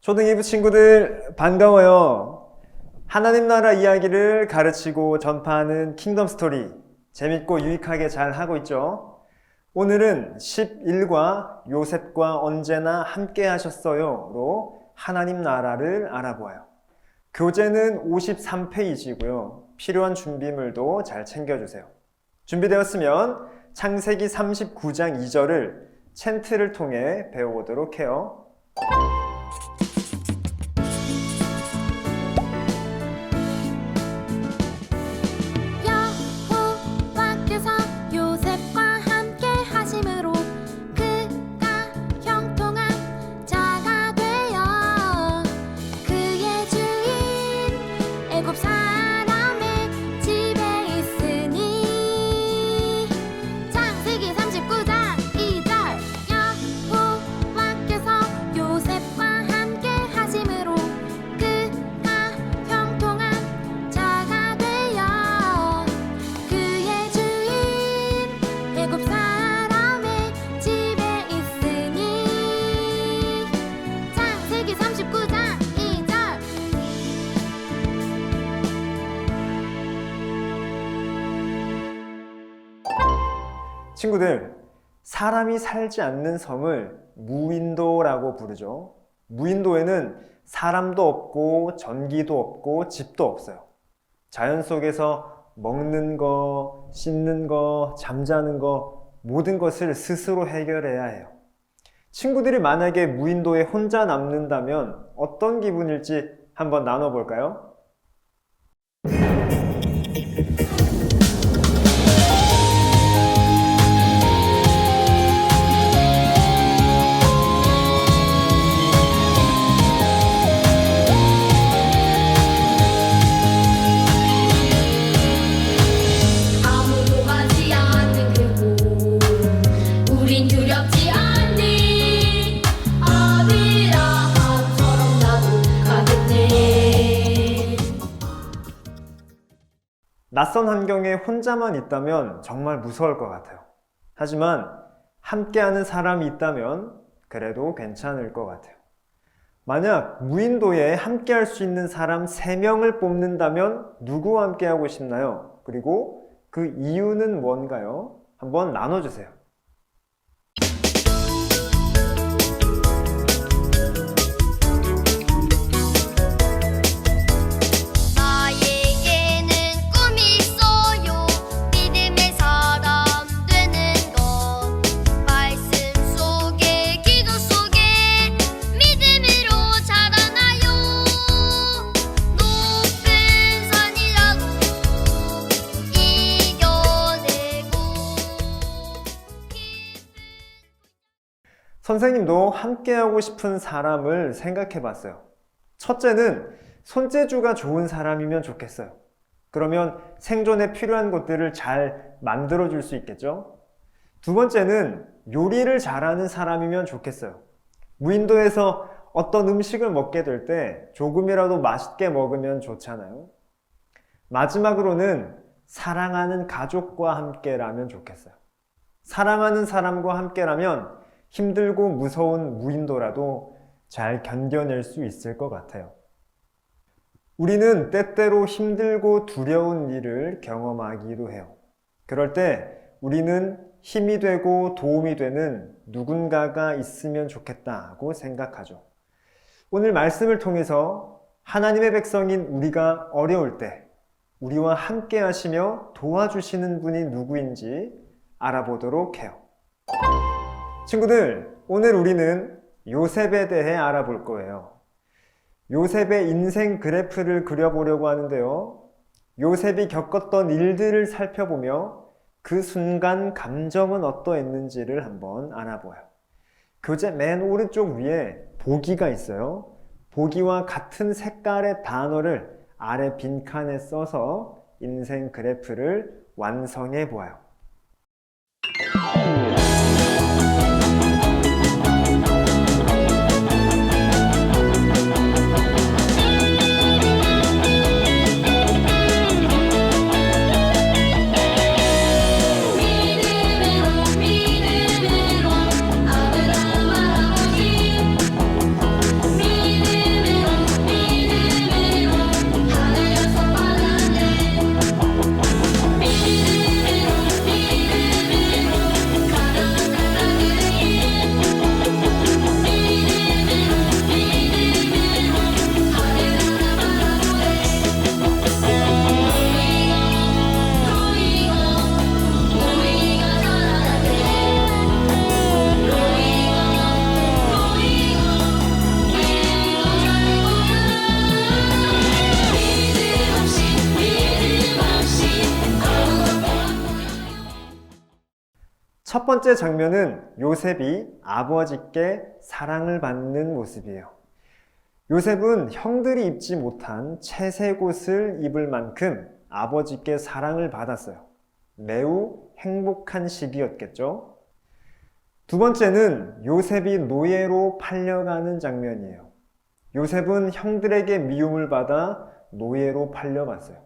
초등 2부 친구들 반가워요. 하나님 나라 이야기를 가르치고 전파하는 킹덤 스토리 재밌고 유익하게 잘 하고 있죠? 오늘은 11과 요셉과 언제나 함께 하셨어요로 하나님 나라를 알아보아요. 교재는 53페이지고요. 필요한 준비물도 잘 챙겨주세요. 준비되었으면 창세기 39장 2절을 챈트를 통해 배워보도록 해요. 여호와께서 요셉과 함께 하심으로 그가 형통한 자가 되어 그의 주인 애굽 사람의 집에 있으니. 창세기 39장 2절. 여호와께서 요셉과 함께 하심으로 그가 형통한 자가 되어 그의 주인 애굽 사람의 집에 있으니. 창세기 39장 2절. 친구들, 사람이 살지 않는 섬을 무인도라고 부르죠. 무인도에는 사람도 없고 전기도 없고 집도 없어요. 자연 속에서 먹는 거, 씻는 거, 잠자는 거 모든 것을 스스로 해결해야 해요. 친구들이 만약에 무인도에 혼자 남는다면 어떤 기분일지 한번 나눠볼까요? 아무도 가지 않는 그곳 우린 두렵지 않니. 아브라함처럼 나도 가겠네. 낯선 환경에 혼자만 있다면 정말 무서울 것 같아요. 하지만 함께하는 사람이 있다면 그래도 괜찮을 것 같아요. 만약 무인도에 함께할 수 있는 사람 3명을 뽑는다면 누구와 함께하고 싶나요? 그리고 그 이유는 뭔가요? 한번 나눠주세요. 나에게는 꿈이 있어요. 믿음의 사람 되는 것. 말씀 속에 기도 속에 믿음으로 자라나요. 높은 산이라도 이겨내고. 선생님도 함께하고 싶은 사람을 생각해 봤어요. 첫째는 손재주가 좋은 사람이면 좋겠어요. 그러면 생존에 필요한 것들을 잘 만들어 줄 수 있겠죠? 두 번째는 요리를 잘하는 사람이면 좋겠어요. 무인도에서 어떤 음식을 먹게 될 때 조금이라도 맛있게 먹으면 좋잖아요. 마지막으로는 사랑하는 가족과 함께라면 좋겠어요. 사랑하는 사람과 함께라면 힘들고 무서운 무인도라도 잘 견뎌낼 수 있을 것 같아요. 우리는 때때로 힘들고 두려운 일을 경험하기도 해요. 그럴 때 우리는 힘이 되고 도움이 되는 누군가가 있으면 좋겠다고 생각하죠. 오늘 말씀을 통해서 하나님의 백성인 우리가 어려울 때 우리와 함께 하시며 도와주시는 분이 누구인지 알아보도록 해요. 친구들, 오늘 우리는 요셉에 대해 알아볼 거예요. 요셉의 인생 그래프를 그려보려고 하는데요. 요셉이 겪었던 일들을 살펴보며 그 순간 감정은 어떠했는지를 한번 알아보아요. 교재 맨 오른쪽 위에 보기가 있어요. 보기와 같은 색깔의 단어를 아래 빈칸에 써서 인생 그래프를 완성해 보아요. 믿음으로 아브라함 아버지. 믿음으로 첫 번째 장면은 요셉이 아버지께 사랑을 받는 모습이에요. 요셉은 형들이 입지 못한 채색 옷을 입을 만큼 아버지께 사랑을 받았어요. 매우 행복한 시기였겠죠? 두 번째는 요셉이 노예로 팔려가는 장면이에요. 요셉은 형들에게 미움을 받아 노예로 팔려갔어요.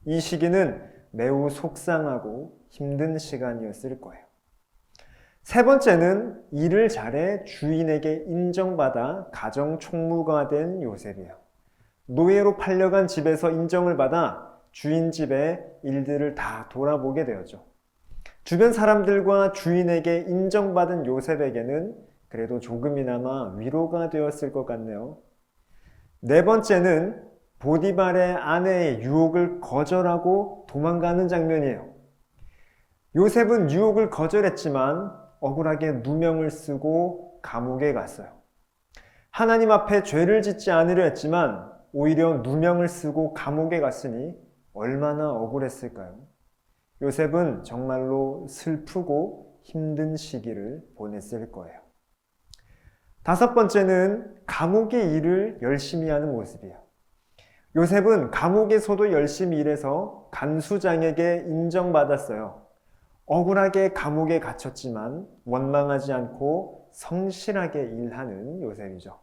이 시기는 매우 속상하고 힘든 시간이었을 거예요. 세 번째는 일을 잘해 주인에게 인정받아 가정 총무가 된 요셉이에요. 노예로 팔려간 집에서 인정을 받아 주인 집의 일들을 다 돌아보게 되었죠. 주변 사람들과 주인에게 인정받은 요셉에게는 그래도 조금이나마 위로가 되었을 것 같네요. 네 번째는 보디발의 아내의 유혹을 거절하고 도망가는 장면이에요. 요셉은 유혹을 거절했지만 억울하게 누명을 쓰고 감옥에 갔어요. 하나님 앞에 죄를 짓지 않으려 했지만 오히려 누명을 쓰고 감옥에 갔으니 얼마나 억울했을까요? 요셉은 정말로 슬프고 힘든 시기를 보냈을 거예요. 다섯 번째는 감옥의 일을 열심히 하는 모습이에요. 요셉은 감옥에서도 열심히 일해서 간수장에게 인정받았어요. 억울하게 감옥에 갇혔지만 원망하지 않고 성실하게 일하는 요셉이죠.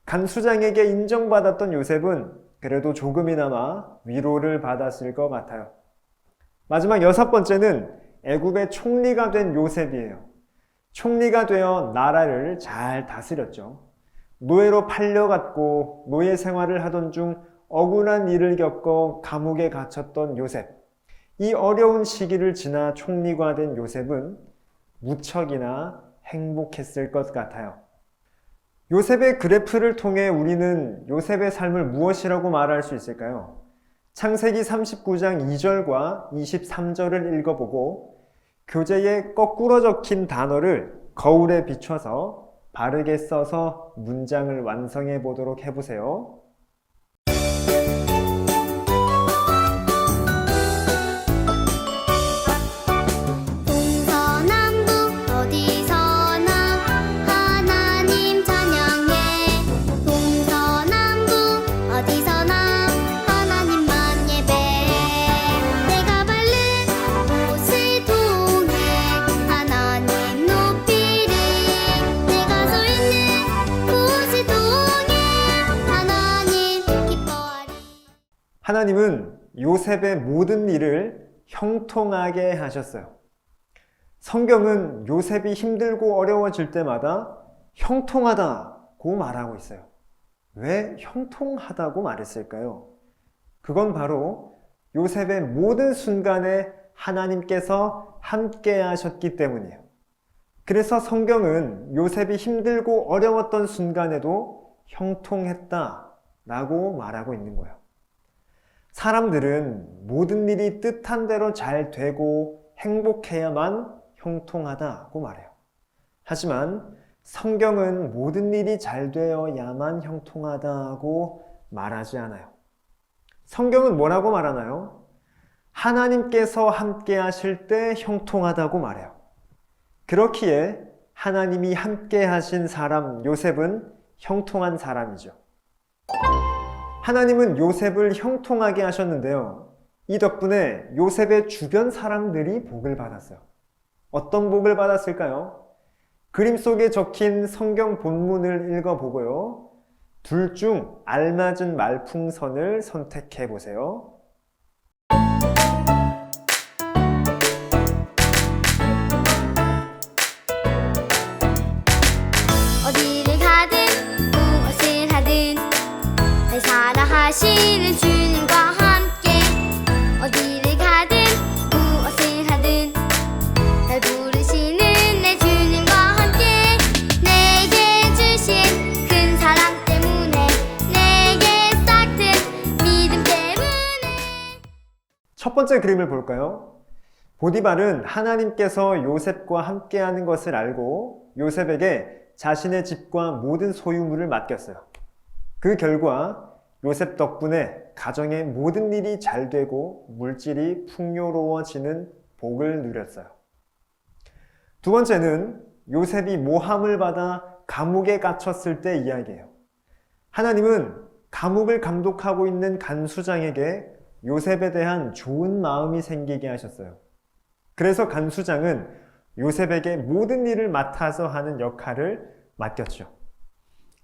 간수장에게 인정받았던 요셉은 그래도 조금이나마 위로를 받았을 것 같아요. 마지막 여섯 번째는 애굽의 총리가 된 요셉이에요. 총리가 되어 나라를 잘 다스렸죠. 노예로 팔려갔고 노예 생활을 하던 중 억울한 일을 겪어 감옥에 갇혔던 요셉. 이 어려운 시기를 지나 총리가 된 요셉은 무척이나 행복했을 것 같아요. 요셉의 그래프를 통해 우리는 요셉의 삶을 무엇이라고 말할 수 있을까요? 창세기 39장 2절과 23절을 읽어보고 교재에 거꾸로 적힌 단어를 거울에 비춰서 바르게 써서 문장을 완성해 보도록 해보세요. 동서남북 어디서나 하나님 찬양해. 동서남북 어디서나 하나님만 예배해. 내가 밟는 곳을 통해 하나님 높이리. 내가 서 있는 곳을 통해 하나님 기뻐하리. 하나님은 요셉의 모든 일을 형통하게 하셨어요. 성경은 요셉이 힘들고 어려워질 때마다 형통하다고 말하고 있어요. 왜 형통하다고 말했을까요? 그건 바로 요셉의 모든 순간에 하나님께서 함께 하셨기 때문이에요. 그래서 성경은 요셉이 힘들고 어려웠던 순간에도 형통했다라고 말하고 있는 거예요. 사람들은 모든 일이 뜻한 대로 잘 되고 행복해야만 형통하다고 말해요. 하지만 성경은 모든 일이 잘 되어야만 형통하다고 말하지 않아요. 성경은 뭐라고 말하나요? 하나님께서 함께 하실 때 형통하다고 말해요. 그렇기에 하나님이 함께 하신 사람 요셉은 형통한 사람이죠. 하나님은 요셉을 형통하게 하셨는데요. 이 덕분에 요셉의 주변 사람들이 복을 받았어요. 어떤 복을 받았을까요? 그림 속에 적힌 성경 본문을 읽어보고요. 둘 중 알맞은 말풍선을 선택해 보세요. 어디를 가든 무엇을 하든 날 사랑하시는 주님과 함께. 어디를 가든 무엇을 하든 날 부르시는 내 주님과 함께. 내게 주신 큰 사랑 때문에 내게 싹튼 믿음 때문에. 첫 번째 그림을 볼까요? 보디발은 하나님께서 요셉과 함께하는 것을 알고 요셉에게 자신의 집과 모든 소유물을 맡겼어요. 그 결과 요셉 덕분에 가정의 모든 일이 잘 되고 물질이 풍요로워지는 복을 누렸어요. 두 번째는 요셉이 모함을 받아 감옥에 갇혔을 때 이야기예요. 하나님은 감옥을 감독하고 있는 간수장에게 요셉에 대한 좋은 마음이 생기게 하셨어요. 그래서 간수장은 요셉에게 모든 일을 맡아서 하는 역할을 맡겼죠.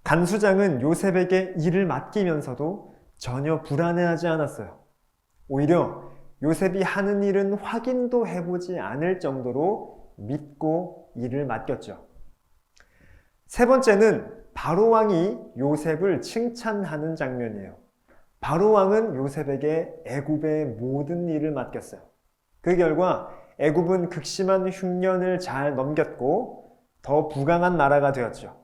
간수장은 요셉에게 일을 맡기면서도 전혀 불안해하지 않았어요. 오히려 요셉이 하는 일은 확인도 해보지 않을 정도로 믿고 일을 맡겼죠. 세 번째는 바로 왕이 요셉을 칭찬하는 장면이에요. 바로 왕은 요셉에게 애굽의 모든 일을 맡겼어요. 그 결과 애굽은 극심한 흉년을 잘 넘겼고 더 부강한 나라가 되었죠.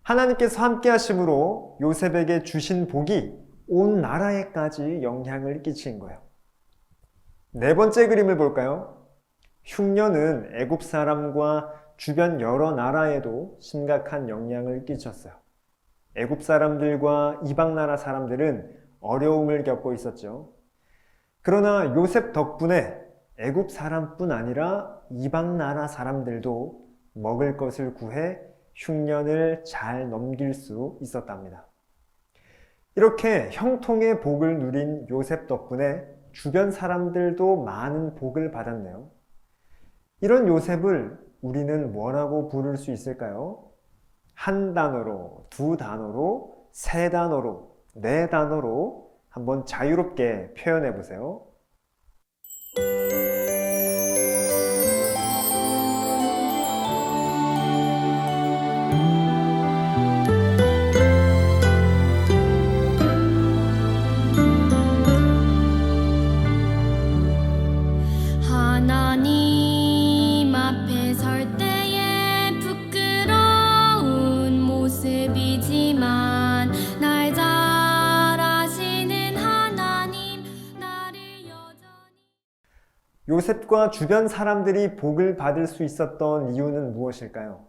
하나님께서 함께 하심으로 요셉에게 주신 복이 온 나라에까지 영향을 끼친 거예요. 네 번째 그림을 볼까요? 흉년은 애굽 사람과 주변 여러 나라에도 심각한 영향을 끼쳤어요. 애굽 사람들과 이방 나라 사람들은 어려움을 겪고 있었죠. 그러나 요셉 덕분에 애굽 사람뿐 아니라 이방 나라 사람들도 먹을 것을 구해 흉년을 잘 넘길 수 있었답니다. 이렇게 형통의 복을 누린 요셉 덕분에 주변 사람들도 많은 복을 받았네요. 이런 요셉을 우리는 뭐라고 부를 수 있을까요? 한 단어로, 두 단어로, 세 단어로, 네 단어로 한번 자유롭게 표현해 보세요. 하나님 앞에 설 때에 부끄러운 모습이지만 날 잘 아시는 하나님 나를 여전히 요셉과 주변 사람들이 복을 받을 수 있었던 이유는 무엇일까요?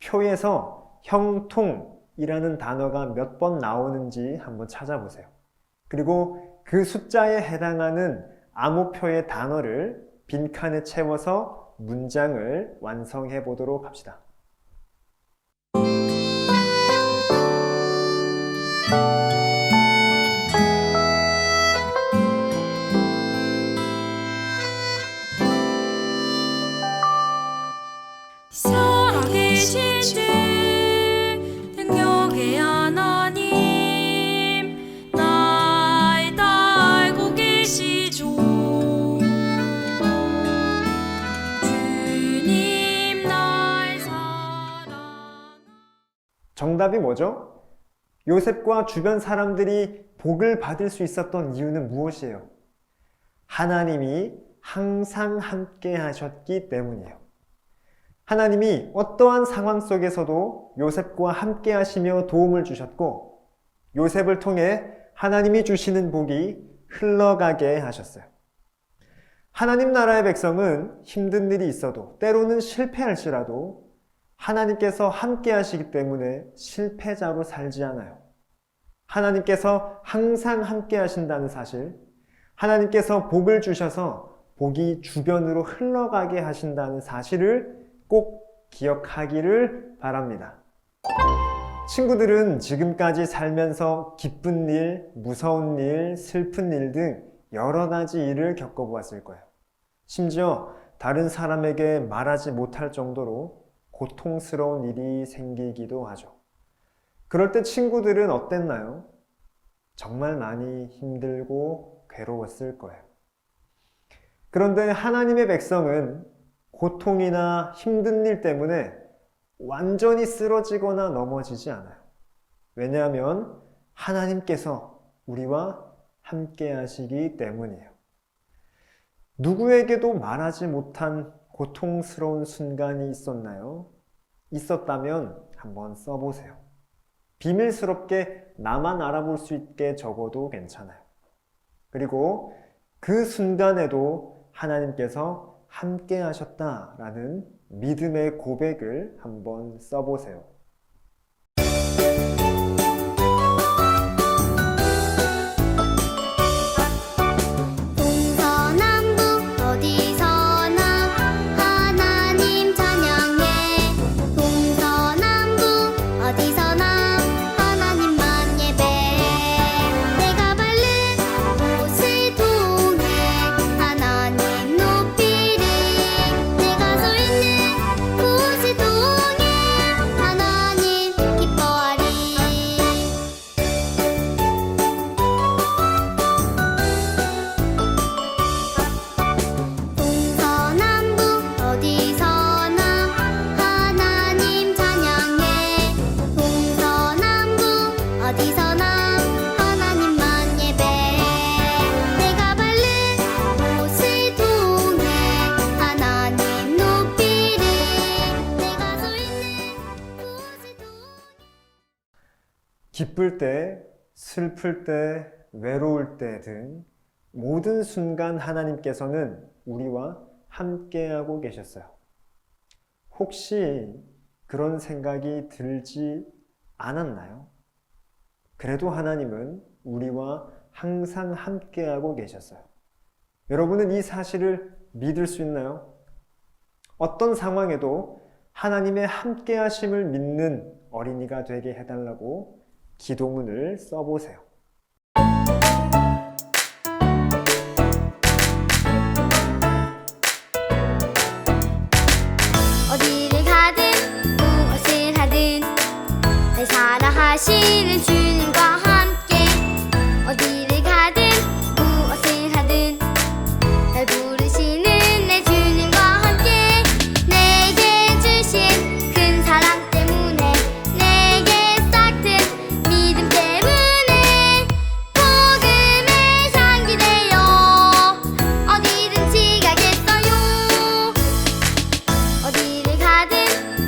표에서 형통이라는 단어가 몇 번 나오는지 한번 찾아보세요. 그리고 그 숫자에 해당하는 암호표의 단어를 빈칸에 채워서 문장을 완성해 보도록 합시다. 살아계신 주 능력의 하나님 날 다 알고 계시죠. 주님 날 사랑. 정답이 뭐죠? 요셉과 주변 사람들이 복을 받을 수 있었던 이유는 무엇이에요? 하나님이 항상 함께 하셨기 때문이에요. 하나님이 어떠한 상황 속에서도 요셉과 함께 하시며 도움을 주셨고 요셉을 통해 하나님이 주시는 복이 흘러가게 하셨어요. 하나님 나라의 백성은 힘든 일이 있어도 때로는 실패할지라도 하나님께서 함께 하시기 때문에 실패자로 살지 않아요. 하나님께서 항상 함께 하신다는 사실, 하나님께서 복을 주셔서 복이 주변으로 흘러가게 하신다는 사실을 꼭 기억하기를 바랍니다. 친구들은 지금까지 살면서 기쁜 일, 무서운 일, 슬픈 일 등 여러 가지 일을 겪어보았을 거예요. 심지어 다른 사람에게 말하지 못할 정도로 고통스러운 일이 생기기도 하죠. 그럴 때 친구들은 어땠나요? 정말 많이 힘들고 괴로웠을 거예요. 그런데 하나님의 백성은 고통이나 힘든 일 때문에 완전히 쓰러지거나 넘어지지 않아요. 왜냐하면 하나님께서 우리와 함께 하시기 때문이에요. 누구에게도 말하지 못한 고통스러운 순간이 있었나요? 있었다면 한번 써보세요. 비밀스럽게 나만 알아볼 수 있게 적어도 괜찮아요. 그리고 그 순간에도 하나님께서 함께 하셨다라는 믿음의 고백을 한번 써보세요. 동서남북 어디서나 하나님 잘 기쁠 때, 슬플 때, 외로울 때 등 모든 순간 하나님께서는 우리와 함께하고 계셨어요. 혹시 그런 생각이 들지 않았나요? 그래도 하나님은 우리와 항상 함께하고 계셨어요. 여러분은 이 사실을 믿을 수 있나요? 어떤 상황에도 하나님의 함께하심을 믿는 어린이가 되게 해달라고 기도문을 써보세요. 어디를 가든 무엇을 하든 날 사랑하시는 주님과 함께 어디를 가든 무엇을 하든 날 부르시는 내 주님과 함께 내게 주신 큰 사랑 때문에 내게 싹튼 믿음 때문에 복음의 향기 되어 어디든지 가겠어요. 어디를 가든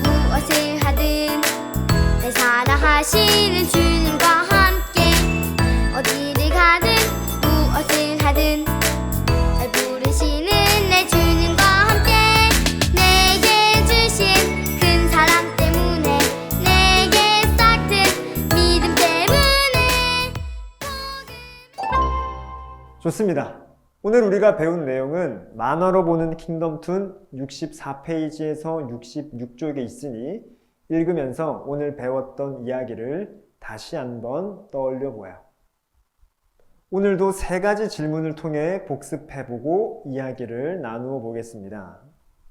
무엇을 하든 날 사랑하시는 주님과 함께 어디를 가든 무엇을 하든 날 부르시는 내 주님과 함께 내게 주신 큰 사랑 때문에 내게 싹튼 믿음 때문에 좋습니다. 오늘 우리가 배운 내용은 만화로 보는 킹덤툰 64페이지에서 66쪽에 있으니 읽으면서 오늘 배웠던 이야기를 다시 한번 떠올려 보아요. 오늘도 3가지 질문을 통해 복습해보고 이야기를 나누어 보겠습니다.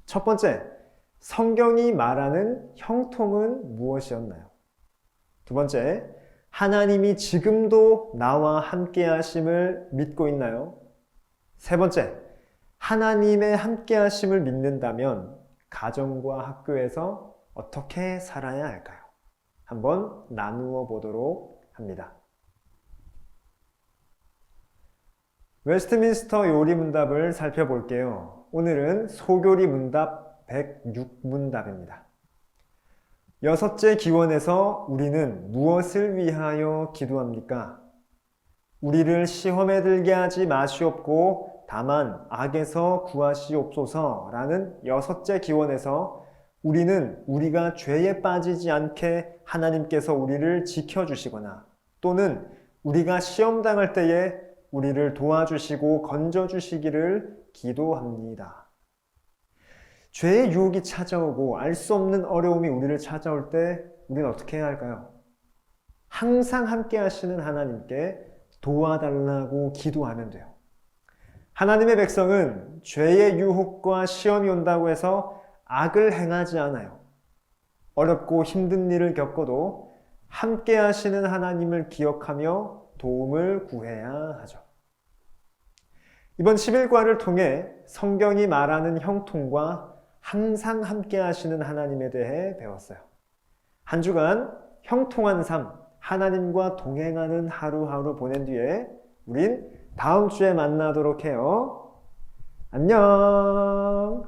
첫 번째, 성경이 말하는 형통은 무엇이었나요? 두 번째, 하나님이 지금도 나와 함께 하심을 믿고 있나요? 세 번째, 하나님의 함께 하심을 믿는다면 가정과 학교에서 어떻게 살아야 할까요? 한번 나누어 보도록 합니다. 웨스트민스터 요리 문답을 살펴볼게요. 오늘은 소교리 문답 106문답입니다. 6째 기원에서 우리는 무엇을 위하여 기도합니까? 우리를 시험에 들게 하지 마시옵고 다만 악에서 구하시옵소서라는 6째 기원에서 우리는 우리가 죄에 빠지지 않게 하나님께서 우리를 지켜주시거나 또는 우리가 시험당할 때에 우리를 도와주시고 건져주시기를 기도합니다. 죄의 유혹이 찾아오고 알 수 없는 어려움이 우리를 찾아올 때 우리는 어떻게 해야 할까요? 항상 함께 하시는 하나님께 도와달라고 기도하면 돼요. 하나님의 백성은 죄의 유혹과 시험이 온다고 해서 악을 행하지 않아요. 어렵고 힘든 일을 겪어도 함께 하시는 하나님을 기억하며 도움을 구해야 하죠. 이번 11과를 통해 성경이 말하는 형통과 항상 함께 하시는 하나님에 대해 배웠어요. 한 주간 형통한 삶, 하나님과 동행하는 하루하루 보낸 뒤에 우린 다음 주에 만나도록 해요. 안녕!